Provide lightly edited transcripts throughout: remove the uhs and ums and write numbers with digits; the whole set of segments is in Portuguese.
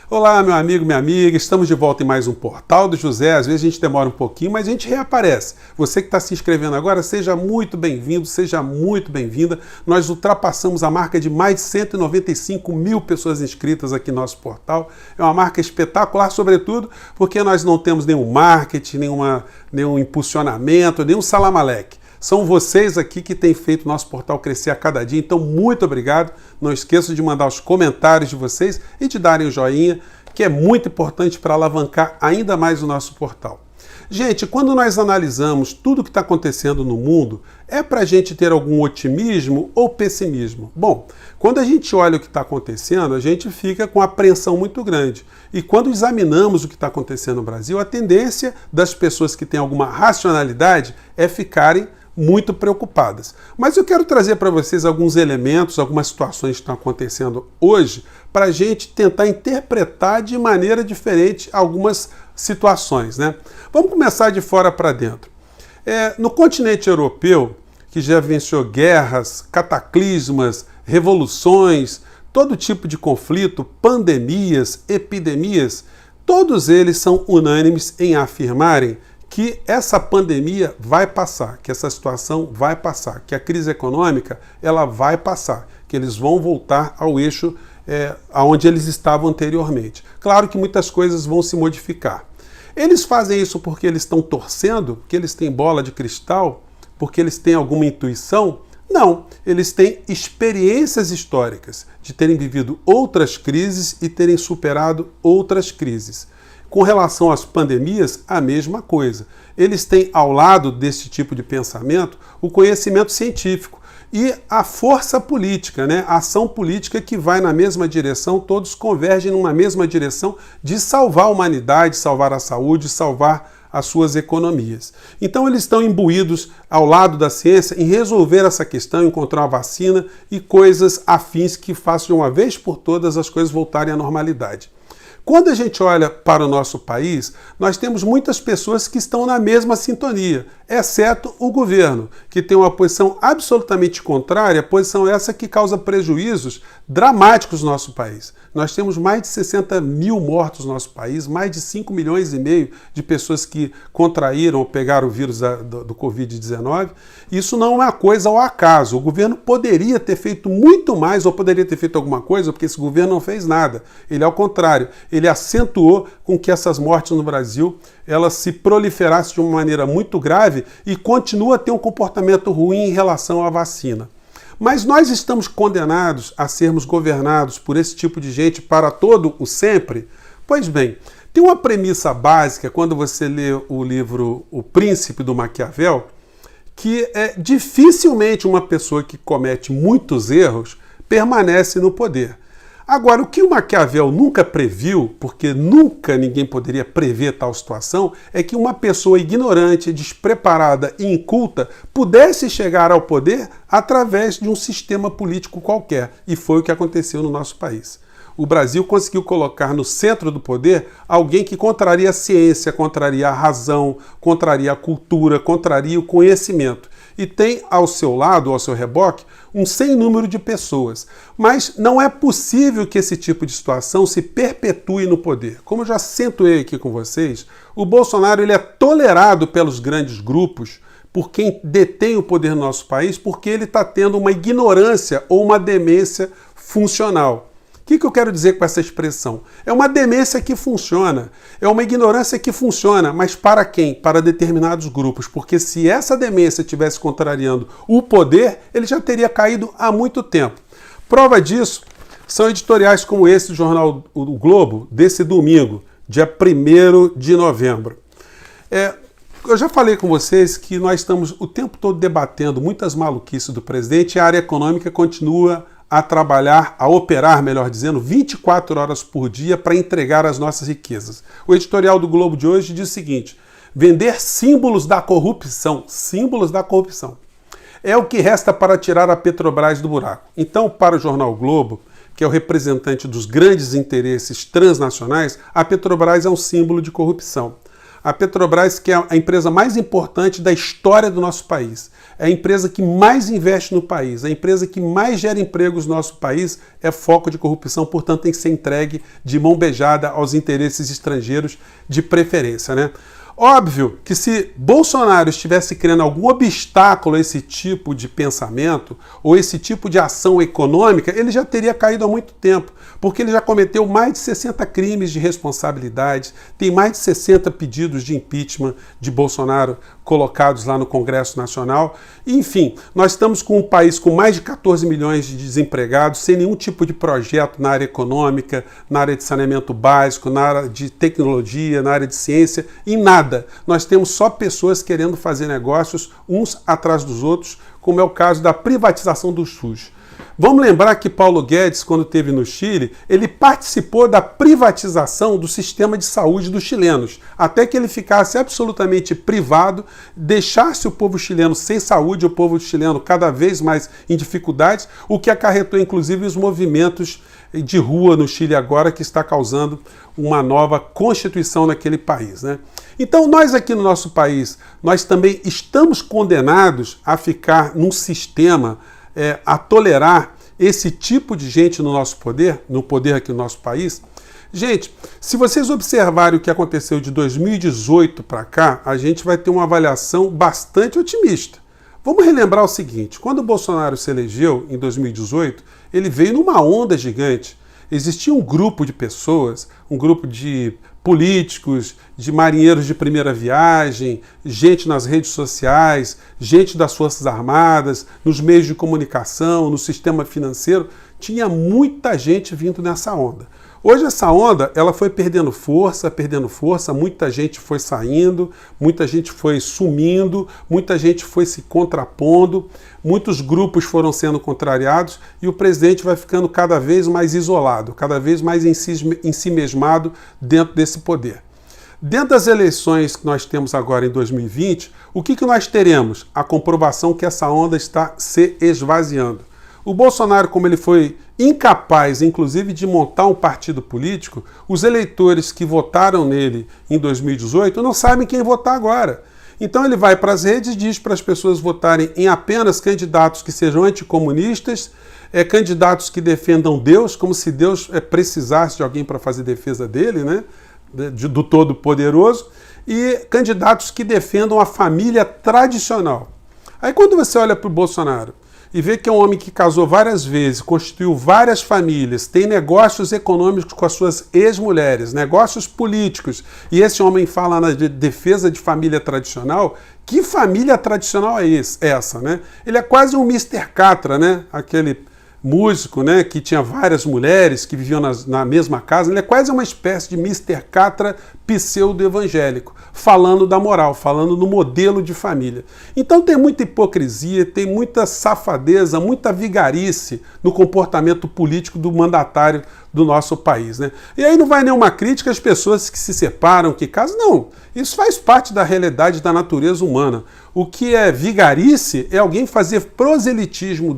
Olá, meu amigo, minha amiga, estamos de volta em mais um Portal do José. Às vezes a gente demora um pouquinho, mas a gente reaparece. Você que está se inscrevendo agora, seja muito bem-vindo, seja muito bem-vinda. Nós ultrapassamos a marca de mais de 195 mil pessoas inscritas aqui no nosso portal. É uma marca espetacular, sobretudo porque nós não temos nenhum marketing, nenhum impulsionamento, nenhum salamaleque. São vocês aqui que têm feito o nosso portal crescer a cada dia, então muito obrigado. Não esqueçam de mandar os comentários de vocês e de darem o joinha, que é muito importante para alavancar ainda mais o nosso portal. Gente, quando nós analisamos tudo o que está acontecendo no mundo, é para a gente ter algum otimismo ou pessimismo? Bom, quando a gente olha o que está acontecendo, a gente fica com apreensão muito grande. E quando examinamos o que está acontecendo no Brasil, a tendência das pessoas que têm alguma racionalidade é ficarem muito preocupadas. Mas eu quero trazer para vocês alguns elementos, algumas situações que estão acontecendo hoje, para a gente tentar interpretar de maneira diferente algumas situações, né? Vamos começar de fora para dentro. No continente europeu, que já venceu guerras, cataclismas, revoluções, todo tipo de conflito, pandemias, epidemias, todos eles são unânimes em afirmarem que essa pandemia vai passar, que essa situação vai passar, que a crise econômica ela vai passar, que eles vão voltar ao eixo aonde eles estavam anteriormente. Claro que muitas coisas vão se modificar. Eles fazem isso porque eles estão torcendo, porque eles têm bola de cristal, porque eles têm alguma intuição? Não, eles têm experiências históricas de terem vivido outras crises e terem superado outras crises. Com relação às pandemias, a mesma coisa. Eles têm ao lado desse tipo de pensamento o conhecimento científico e a força política, né? A ação política que vai na mesma direção, todos convergem numa mesma direção de salvar a humanidade, salvar a saúde, salvar as suas economias. Então eles estão imbuídos ao lado da ciência em resolver essa questão, encontrar uma vacina e coisas afins que façam de uma vez por todas as coisas voltarem à normalidade. Quando a gente olha para o nosso país, nós temos muitas pessoas que estão na mesma sintonia, exceto o governo, que tem uma posição absolutamente contrária, posição essa que causa prejuízos dramáticos no nosso país. Nós temos mais de 60 mil mortos no nosso país, mais de 5 milhões e meio de pessoas que contraíram ou pegaram o vírus do Covid-19. Isso não é uma coisa ao acaso. O governo poderia ter feito muito mais ou poderia ter feito alguma coisa, porque esse governo não fez nada. Ele, ao contrário, ele acentuou com que essas mortes no Brasil elas se proliferassem de uma maneira muito grave e continua a ter um comportamento ruim em relação à vacina. Mas nós estamos condenados a sermos governados por esse tipo de gente para todo o sempre? Pois bem, tem uma premissa básica quando você lê o livro O Príncipe do Maquiavel, que dificilmente uma pessoa que comete muitos erros permanece no poder. Agora, o que o Maquiavel nunca previu, porque nunca ninguém poderia prever tal situação, é que uma pessoa ignorante, despreparada e inculta pudesse chegar ao poder através de um sistema político qualquer. E foi o que aconteceu no nosso país. O Brasil conseguiu colocar no centro do poder alguém que contraria a ciência, contraria a razão, contraria a cultura, contraria o conhecimento. E tem ao seu lado, ao seu reboque, um sem número de pessoas. Mas não é possível que esse tipo de situação se perpetue no poder. Como eu já acentuei aqui com vocês, o Bolsonaro ele é tolerado pelos grandes grupos, por quem detém o poder no nosso país, porque ele está tendo uma ignorância ou uma demência funcional. O que eu quero dizer com essa expressão? É uma demência que funciona, é uma ignorância que funciona, mas para quem? Para determinados grupos, porque se essa demência estivesse contrariando o poder, ele já teria caído há muito tempo. Prova disso são editoriais como esse do jornal O Globo, desse domingo, dia 1º de novembro. Eu já falei com vocês que nós estamos o tempo todo debatendo muitas maluquices do presidente e a área econômica continua a trabalhar, a operar, melhor dizendo, 24 horas por dia para entregar as nossas riquezas. O editorial do Globo de hoje diz o seguinte: vender símbolos da corrupção. Símbolos da corrupção. É o que resta para tirar a Petrobras do buraco. Então, para o jornal Globo, que é o representante dos grandes interesses transnacionais, a Petrobras é um símbolo de corrupção. A Petrobras, que é a empresa mais importante da história do nosso país, é a empresa que mais investe no país, a empresa que mais gera empregos no nosso país, é foco de corrupção, portanto tem que ser entregue de mão beijada aos interesses estrangeiros de preferência, né? Óbvio que se Bolsonaro estivesse criando algum obstáculo a esse tipo de pensamento ou esse tipo de ação econômica, ele já teria caído há muito tempo, porque ele já cometeu mais de 60 crimes de responsabilidade, tem mais de 60 pedidos de impeachment de Bolsonaro colocados lá no Congresso Nacional. Enfim, nós estamos com um país com mais de 14 milhões de desempregados, sem nenhum tipo de projeto na área econômica, na área de saneamento básico, na área de tecnologia, na área de ciência, em nada. Nós temos só pessoas querendo fazer negócios uns atrás dos outros, como é o caso da privatização do SUS. Vamos lembrar que Paulo Guedes, quando esteve no Chile, ele participou da privatização do sistema de saúde dos chilenos, até que ele ficasse absolutamente privado, deixasse o povo chileno sem saúde, o povo chileno cada vez mais em dificuldades, o que acarretou inclusive os movimentos de rua no Chile agora, que está causando uma nova constituição naquele país, né? Então nós aqui no nosso país, nós também estamos condenados a ficar num sistema, a tolerar esse tipo de gente no nosso poder, no poder aqui no nosso país. Gente, se vocês observarem o que aconteceu de 2018 para cá, a gente vai ter uma avaliação bastante otimista. Vamos relembrar o seguinte, quando o Bolsonaro se elegeu em 2018, ele veio numa onda gigante. Existia um grupo de pessoas, um grupo de políticos, de marinheiros de primeira viagem, gente nas redes sociais, gente das Forças Armadas, nos meios de comunicação, no sistema financeiro. Tinha muita gente vindo nessa onda. Hoje essa onda ela foi perdendo força, muita gente foi saindo, muita gente foi sumindo, muita gente foi se contrapondo, muitos grupos foram sendo contrariados e o presidente vai ficando cada vez mais isolado, cada vez mais em si mesmado dentro desse poder. Dentro das eleições que nós temos agora em 2020, o que nós teremos? A comprovação que essa onda está se esvaziando. O Bolsonaro, como ele foi incapaz, inclusive, de montar um partido político, os eleitores que votaram nele em 2018 não sabem quem votar agora. Então ele vai para as redes e diz para as pessoas votarem em apenas candidatos que sejam anticomunistas, candidatos que defendam Deus, como se Deus precisasse de alguém para fazer defesa dele, né? Do Todo-Poderoso, e candidatos que defendam a família tradicional. Aí quando você olha para o Bolsonaro e vê que é um homem que casou várias vezes, constituiu várias famílias, tem negócios econômicos com as suas ex-mulheres, negócios políticos, e esse homem fala na defesa de família tradicional, que família tradicional é essa, né? Ele é quase um Mr. Catra, né? Aquele músico, né, que tinha várias mulheres que viviam na mesma casa. Ele é quase uma espécie de Mr. Catra pseudo-evangélico, falando da moral, falando no modelo de família. Então tem muita hipocrisia, tem muita safadeza, muita vigarice no comportamento político do mandatário do nosso país, né? E aí não vai nenhuma crítica às pessoas que se separam, que casam, não. Isso faz parte da realidade da natureza humana. O que é vigarice é alguém fazer proselitismo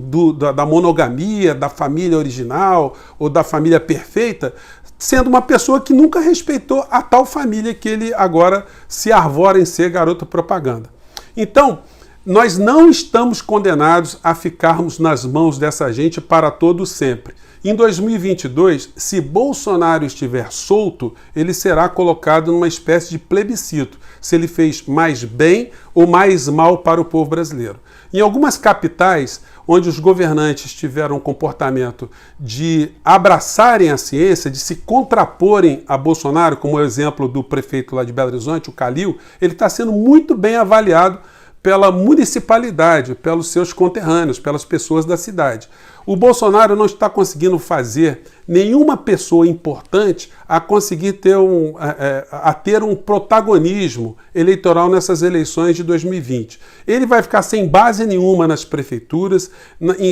da monogamia, da família original ou da família perfeita, sendo uma pessoa que nunca respeitou a tal família que ele agora se arvora em ser garoto propaganda. Então, nós não estamos condenados a ficarmos nas mãos dessa gente para todo sempre. Em 2022, se Bolsonaro estiver solto, ele será colocado numa espécie de plebiscito, se ele fez mais bem ou mais mal para o povo brasileiro. Em algumas capitais, onde os governantes tiveram um comportamento de abraçarem a ciência, de se contraporem a Bolsonaro, como o exemplo do prefeito lá de Belo Horizonte, o Calil, ele está sendo muito bem avaliado pela municipalidade, pelos seus conterrâneos, pelas pessoas da cidade. O Bolsonaro não está conseguindo fazer nenhuma pessoa importante a conseguir ter um protagonismo eleitoral nessas eleições de 2020. Ele vai ficar sem base nenhuma nas prefeituras,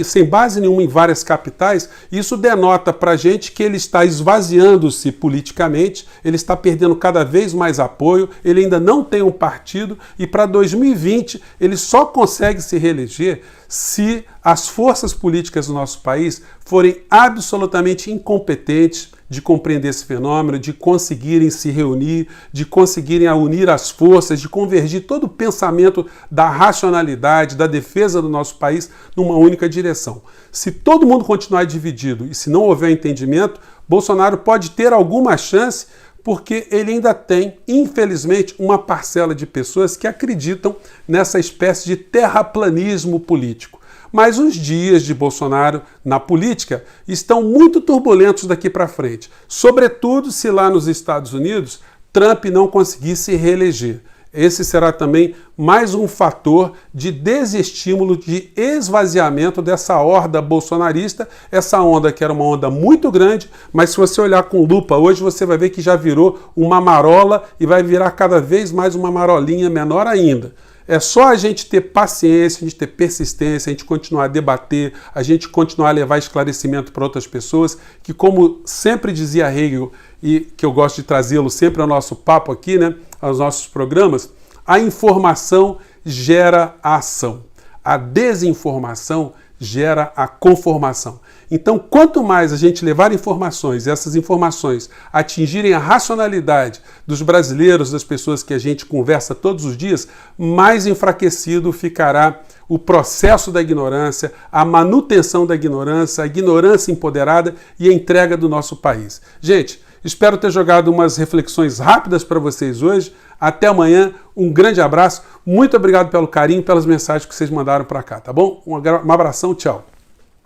sem base nenhuma em várias capitais. Isso denota para a gente que ele está esvaziando-se politicamente, ele está perdendo cada vez mais apoio, ele ainda não tem um partido e para 2020 ele só consegue se reeleger se as forças políticas do nosso país forem absolutamente incompetentes, de compreender esse fenômeno, de conseguirem se reunir, de conseguirem unir as forças, de convergir todo o pensamento da racionalidade, da defesa do nosso país numa única direção. Se todo mundo continuar dividido e se não houver entendimento, Bolsonaro pode ter alguma chance, porque ele ainda tem, infelizmente, uma parcela de pessoas que acreditam nessa espécie de terraplanismo político. Mas os dias de Bolsonaro na política estão muito turbulentos daqui para frente, sobretudo se lá nos Estados Unidos Trump não conseguir se reeleger. Esse será também mais um fator de desestímulo, de esvaziamento dessa horda bolsonarista, essa onda que era uma onda muito grande, mas se você olhar com lupa hoje, você vai ver que já virou uma marola e vai virar cada vez mais uma marolinha menor ainda. É só a gente ter paciência, a gente ter persistência, a gente continuar a debater, a gente continuar a levar esclarecimento para outras pessoas, que como sempre dizia Hegel, e que eu gosto de trazê-lo sempre ao nosso papo aqui, né, aos nossos programas, a informação gera a ação, a desinformação gera a conformação. Então, quanto mais a gente levar informações, essas informações atingirem a racionalidade dos brasileiros, das pessoas que a gente conversa todos os dias, mais enfraquecido ficará o processo da ignorância, a manutenção da ignorância, a ignorância empoderada e a entrega do nosso país. Gente, espero ter jogado umas reflexões rápidas para vocês hoje. Até amanhã, um grande abraço, muito obrigado pelo carinho, pelas mensagens que vocês mandaram para cá, tá bom? Um abração, tchau.